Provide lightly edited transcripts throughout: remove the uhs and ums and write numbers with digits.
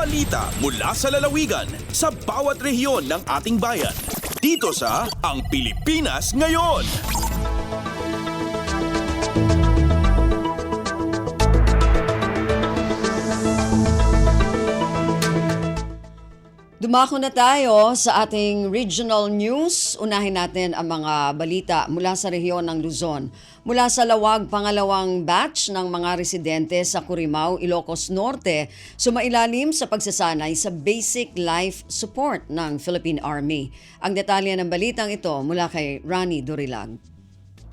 Balita mula sa lalawigan sa bawat rehiyon ng ating bayan. Dito sa Ang Pilipinas Ngayon. Dumako na tayo sa ating regional news. Unahin natin ang mga balita mula sa rehiyon ng Luzon. Mula sa Lawag, pangalawang batch ng mga residente sa Curimaw, Ilocos Norte, sumailalim sa pagsasanay sa basic life support ng Philippine Army. Ang detalye ng balitang ito mula kay Rani Dorilag.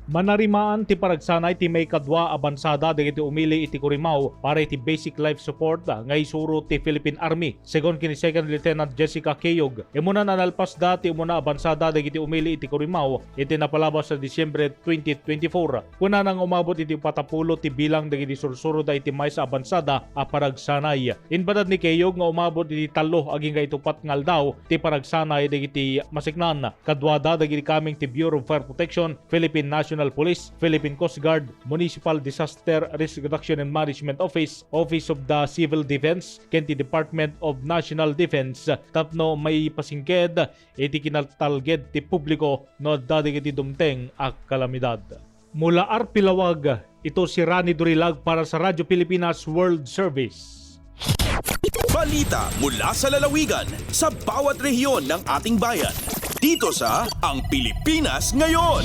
Manarimaan ti paragsanay ti may kadwa abansada dagiti umili iti Curimaw para iti basic life support nga isuro ti Philippine Army. Segon kini Second Lieutenant Jessica Keyog, imuna nanalpas dati umuna abansada dagiti umili iti Curimaw iti napalabas sa Disyembre 2024. Kuna nang umabot iti 40 ti bilang dagiti sursuro da iti may sa abansada a paragsanay. Inbadad ni Keyog nga umabot iti 3 aging kaitupat ngal daw ti paragsanay dagiti masiknan. Kadwada dagiti kaming ti Bureau of Fire Protection, Philippine National Police, Philippine Coast Guard, Municipal Disaster Risk Reduction and Management Office, Office of the Civil Defense, Kenti Department of National Defense, tapno may pasingked iti kinatalged ti publiko no dadig iti dumteng a kalamidad. Mula Arpilawag, ito si Rani Dorilag para sa Radyo Pilipinas World Service. Balita mula sa lalawigan sa bawat rehiyon ng ating bayan. Dito sa Ang Pilipinas Ngayon.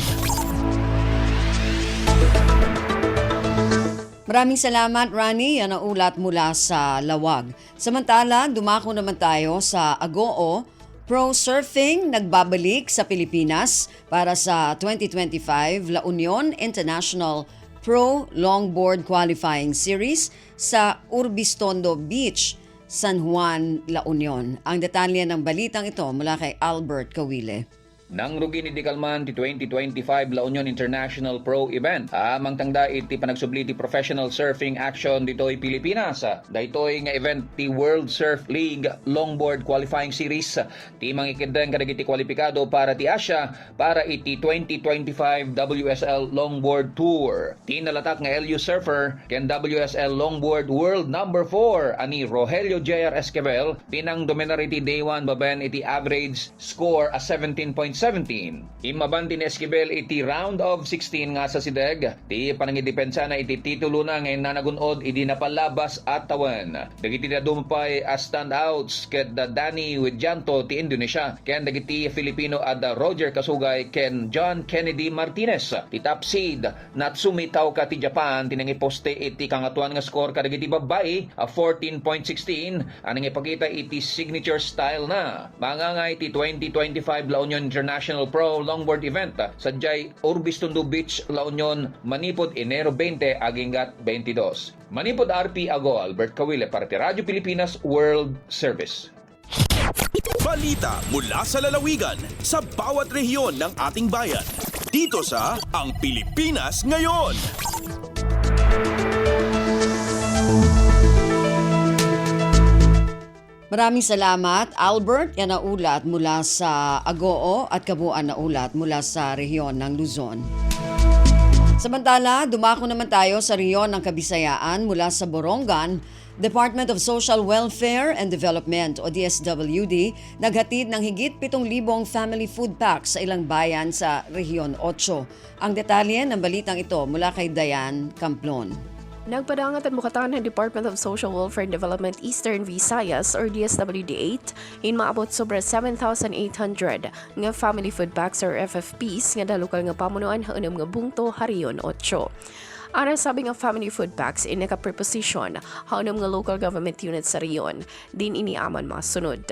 Maraming salamat, Rani. Yan ang ulat mula sa Lawag. Samantala, dumako naman tayo sa Agoo. Pro Surfing nagbabalik sa Pilipinas para sa 2025 La Union International Pro Longboard Qualifying Series sa Urbistondo Beach, San Juan, La Union. Ang detalye ng balitang ito mula kay Albert Kawile. Nang rugi ni Dikalman ti 2025 La Union International Pro Event. Amang tangda iti panagsubli ti Professional Surfing Action ditoy Pilipinas. Daytoy nga event ti World Surf League Longboard Qualifying Series. Ti mangikideng kadagiti kwalipikado para ti Asia para iti 2025 WSL Longboard Tour. Ti nalatak nga LU Surfer ken WSL Longboard World number 4 ani Rogelio J.R. Esquivel tinang dominary ti Day 1 baben iti average score a 17.17. Imaban din Esquivel iti round of 16 nga sa sideg. Ti panangidepensa na iti titulo na ngayon nanagunod iti napalabas at tawan. Dagiti na dumpay as standouts ket da Danny Widjanto ti Indonesia ken dagiti Filipino at da Roger Kasugay ken John Kennedy Martinez. Ti top seed Natsumi Tauka ti Japan tinangiposte iti kangatuan nga score kadagiti babae a 14.16 anang ipakita iti signature style na. Mangangay iti 2025 La Union International Pro Longboard Event sadyay Urbistondo Beach, La Union, Manipod, Enero 20 aginggat 22. Manipod RP Ago, Albert Kawile para ti Radyo Pilipinas World Service. Balita mula sa lalawigan sa bawat rehiyon ng ating bayan. Dito sa Ang Pilipinas Ngayon. Maraming salamat, Albert. Yan ang ulat mula sa Agoo at kabuuan na ulat mula sa rehiyon ng Luzon. Samantala, dumako naman tayo sa rehiyon ng Kabisayaan mula sa Borongan. Department of Social Welfare and Development o DSWD naghatid ng higit 7,000 family food packs sa ilang bayan sa Rehiyon 8. Ang detalye ng balitang ito mula kay Diane Camplon. Nagpadangat at mukatan ng Department of Social Welfare and Development Eastern Visayas or DSWD-8 in maabot sobre 7,800 nga family food packs or FFPs nga dalukal nga pamunuan haunam nga bungto Harion 8. Ana sabi nga family food packs in naka-preposition haunam nga local government units sa riyon din iniaman masunod.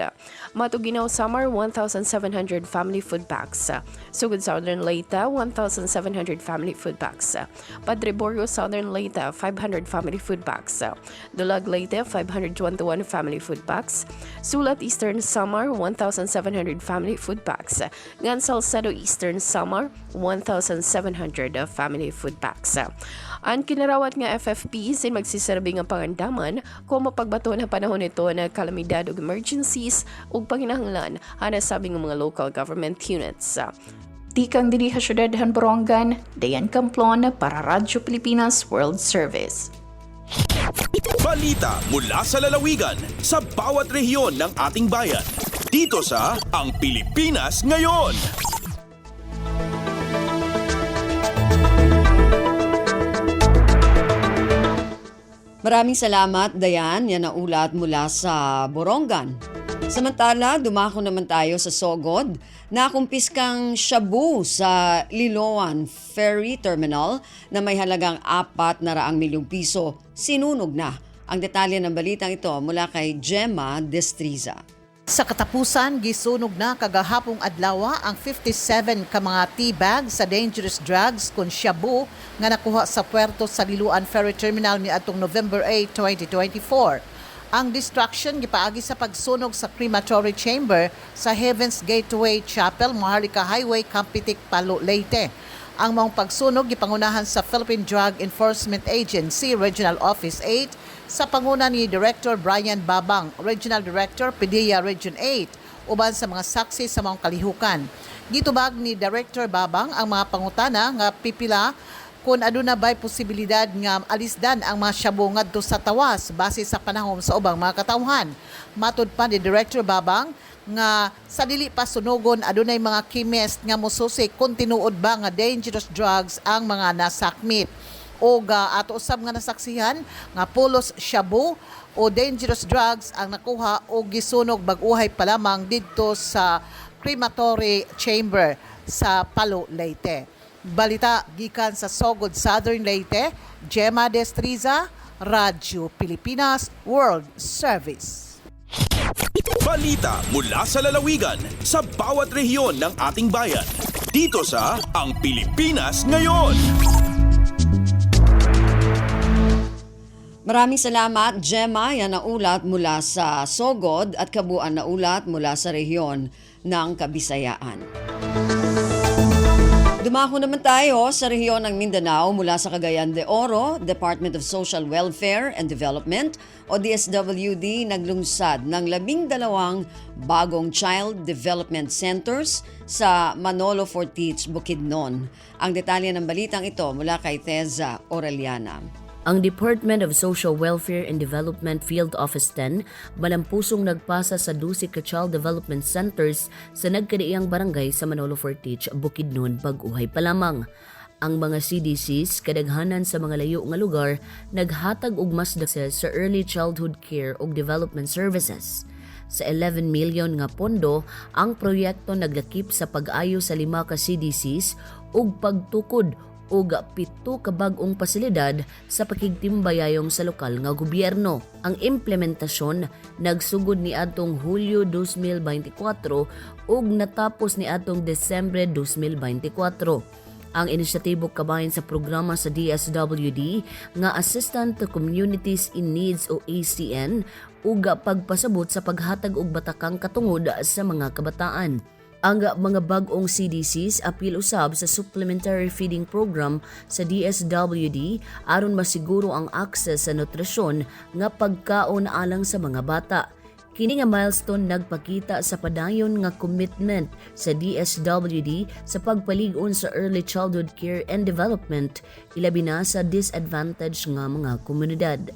Matuginaw Samar 1,700 family food packs. Sugod Southern Leyte 1,700 family food packs. Padre Borgo Southern Leyte 500 family food packs. Dulag Leyte 521 family food packs. Sulat Eastern Samar 1,700 family food packs. Ngan Salcedo Eastern Samar 1,700 family food packs. Ang kinarawat nga FFPs ay magsiserbi nga pangandaman kung mapagbato na panahon nito na kalamidad o emergencies o panginahanglan ana sabi ng mga local government units. Tikang diri sa Syudad Borongan, Dayan Camplon para Radyo Pilipinas World Service. Balita mula sa lalawigan sa bawat rehiyon ng ating bayan. Dito sa Ang Pilipinas Ngayon. Maraming salamat, Dayan. Yan ang ulat mula sa Borongan. Samantala, dumako naman tayo sa Sogod. Nakumpiskang shabu sa Liloan Ferry Terminal na may halagang 400 milyong piso. Sinunog na. Ang detalye ng balitang ito mula kay Gemma Destriza. Sa katapusan, gisunog na kagahapong adlaw ang 57 ka mga tea bags sa dangerous drugs kun shabu nga nakuha sa puerto sa Liloan Ferry Terminal niadtong November 8, 2024. Ang destruction gipaagi sa pagsunog sa crematory chamber sa Heaven's Gateway Chapel, Maharlika Highway, Campitic, Palo, Leyte. Ang maong pagsunog gipangunahan sa Philippine Drug Enforcement Agency Regional Office 8 sa panguna ni Director Brian Babang, Regional Director PDEA Region 8, uban sa mga saksi sa maong kalihukan. Gitubag ni Director Babang ang mga pangutana nga pipila kung aduna ba'y posibilidad nga alisdan ang mga shabu ngadto sa tawas base sa panahon sa ubang mga katawhan. Matud pa ni Director Babang nga sa dili pa sunogon adunay mga chemist nga mosusi kung tinuod ba nga dangerous drugs ang mga nasakmit. O ato usab nga nasaksihan nga pulos shabu o dangerous drugs ang nakuha o gisunog bag-uhay pa lamang didto sa crematory chamber sa Palo, Leyte. Balita gikan sa Sogod, Southern Leyte, Gemma Destriza, Radyo Pilipinas World Service. Balita mula sa lalawigan sa bawat rehiyon ng ating bayan. Dito sa Ang Pilipinas Ngayon. Maraming salamat, Gemma. Yan ang ulat mula sa Sogod at kabuuan na ulat mula sa rehiyon ng Kabisayaan. Dumako naman tayo sa rehiyon ng Mindanao mula sa Cagayan de Oro. Department of Social Welfare and Development o DSWD naglungsad ng 12 bagong Child Development Centers sa Manolo Fortich, Bukidnon. Ang detalye ng balitang ito mula kay Teza Orellana. Ang Department of Social Welfare and Development Field Office 10 malampusong nagpasa sa 12 ka Child Development Centers sa nagkadiang barangay sa Manolo Fortich, Bukidnon, bag-uhay pa lamang. Ang mga CDCs, kadaghanan sa mga layo nga lugar, naghatag og mas access sa early childhood care ug development services. Sa 11 milyon nga pondo, ang proyekto naglakip sa pag-ayo sa 5 ka CDCs ug pagtukod og 7 ka bag-ong pasilidad sa pakigtimbayayong sa lokal nga gobyerno. Ang implementasyon nagsugod ni adtong Hulyo 2024 ug natapos ni adtong Desyembre 2024. Ang inisyatibo kabahin sa programa sa DSWD nga Assistant to Communities in Needs o ACN ug pagpasabot sa paghatag og batakang katungod sa mga kabataan. Ang mga bag-ong CDCs apil usab sa supplementary feeding program sa DSWD aron masiguro ang access sa nutrisyon nga pagkaon alang sa mga bata. Kini nga milestone nagpakita sa padayon nga commitment sa DSWD sa pagpalig-on sa early childhood care and development ilabi na sa disadvantaged nga mga komunidad.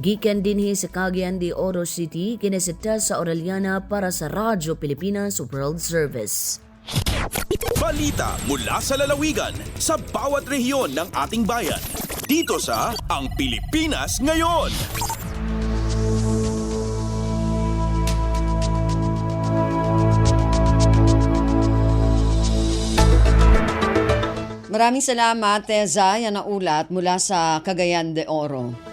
Gikan dinhi sa Cagayan de Oro City, kinesita sa Orellana para sa Radyo Pilipinas World Service. Balita mula sa lalawigan sa bawat rehiyon ng ating bayan. Dito sa Ang Pilipinas Ngayon. Maraming salamat, Teza. Yan ang ulat mula sa Cagayan de Oro.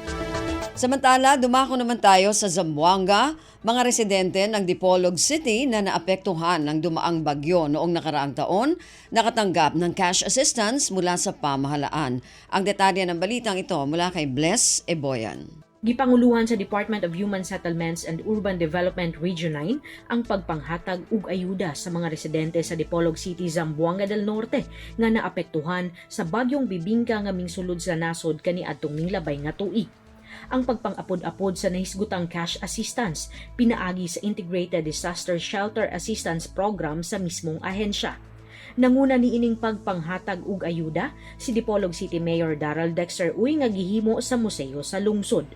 Samantala, dumako naman tayo sa Zamboanga, mga residente ng Dipolog City na naapektuhan ng dumaang bagyo noong nakaraang taon, nakatanggap ng cash assistance mula sa pamahalaan. Ang detalye ng balitang ito mula kay Bless Eboyan. Gipanguluhan sa Department of Human Settlements and Urban Development Region 9 ang pagpanghatag ug ayuda sa mga residente sa Dipolog City, Zamboanga del Norte nga naapektuhan sa bagyong Bibingka nga mingsulod sa nasod kaniadtong milabay nga tuig. Ang pagpang-apod-apod sa nahisgutang cash assistance pinaagi sa Integrated Disaster Shelter Assistance Program sa mismong ahensya. Nanguna ni ining pagpanghatag ug ayuda si Dipolog City Mayor Daryl Dexter uy nga gihimo sa museo sa lungsod.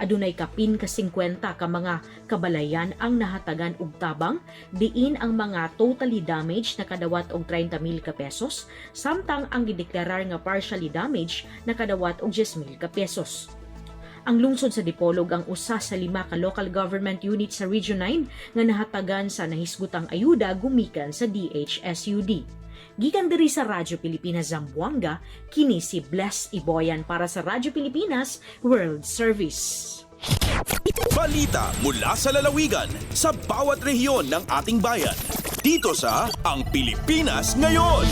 Adunay kapin ka 50 ka mga kabalayan ang nahatagan og tabang, diin ang mga totally damaged nakadawat og 30,000 ka pesos, samtang ang gideklarar nga partially damaged nakadawat og 10,000 ka pesos. Ang lungsod sa Dipolog ang usa sa 5 ka local government unit sa Region 9 nga nahatagan sa nahisgutang ayuda gumikan sa DHSUD. Gikan diri sa Radyo Pilipinas Zamboanga, kini si Bless Iboyan para sa Radyo Pilipinas World Service. Balita mula sa lalawigan sa bawat rehiyon ng ating bayan. Dito sa Ang Pilipinas Ngayon.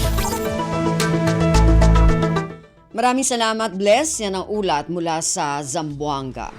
Maraming salamat, Bless. Yan ang ulat mula sa Zamboanga.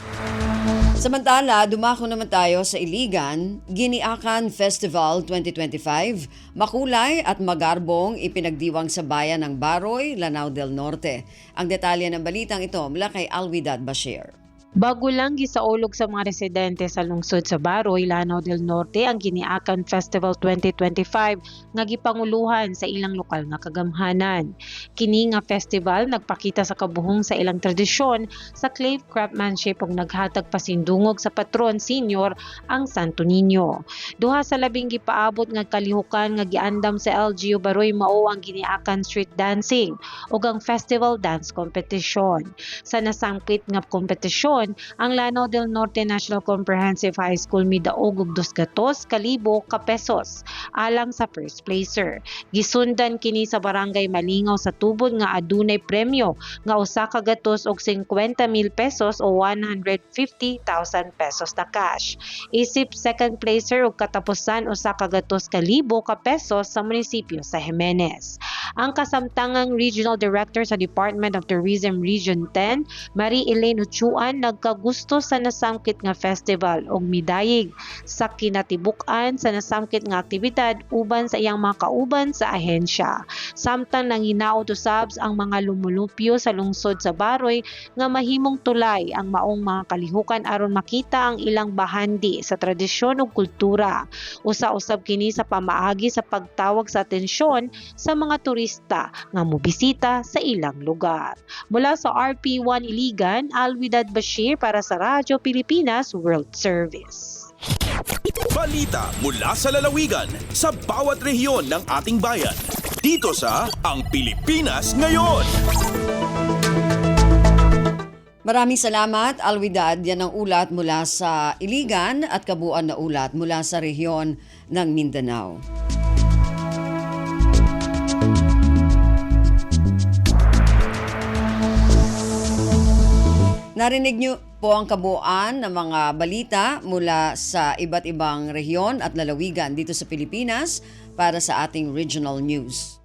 Samantala, dumako naman tayo sa Iligan, Giniakan Festival 2025. Makulay at magarbong ipinagdiwang sa bayan ng Baroy, Lanao del Norte. Ang detalye ng balitang ito mula kay Alwidad Bashir. Bago lang gisaulog sa mga residente sa lungsod sa Baroy, Lanao del Norte ang Giniakan Festival 2025 nga gipanguluhan sa ilang lokal nga kagamhanan. Kini nga festival nagpakita sa kabuhong sa ilang tradisyon sa clay craftsmanship ug naghatag pasindungog sa patron senior ang Santo Niño. Duha sa labing gipaabot nga kalihukan nga giandam sa LGU Baroy mao ang Giniakan Street Dancing ug ang Festival Dance Competition. Sa nasangpit nga kompetisyon, ang Lanao del Norte National Comprehensive High School midaog og 200,000 ka pesos alang sa first placer. Gisundan kini sa barangay Malingaw sa tubod nga adunay premyo nga usa ka gatos og 50,000 pesos o 150,000 pesos na cash. Isip second placer og katapusan usa ka gatos ka libo ka pesos sa munisipyo sa Jimenez. Ang kasamtangang Regional Director sa Department of Tourism Region 10, Marie Elaine Uchuan, nagkagusto sa nasangkit nga festival ug midayig sa kinatibuk-an sa nasangkit nga aktibidad uban sa iyang mga kauban sa ahensya. Samtang nanginaot usab ang mga lumulupyo sa lungsod sa Baroy nga mahimong tulay ang maong mga kalihukan aron makita ang ilang bahandi sa tradisyon ug kultura. Usa-usab kini sa pamaagi sa pagtawag sa atensyon sa mga turista nga mobisita sa ilang lugar. Mula sa RP1 Iligan, Alwidad Bashir para sa Radyo Pilipinas World Service. Balita mula sa lalawigan sa bawat rehiyon ng ating bayan. Dito sa Ang Pilipinas Ngayon. Maraming salamat, Alwidad. Yan ang ulat mula sa Iligan at kabuuan na ulat mula sa rehiyon ng Mindanao. Narinig niyo po ang kabuuan ng mga balita mula sa iba't ibang rehiyon at lalawigan dito sa Pilipinas para sa ating regional news.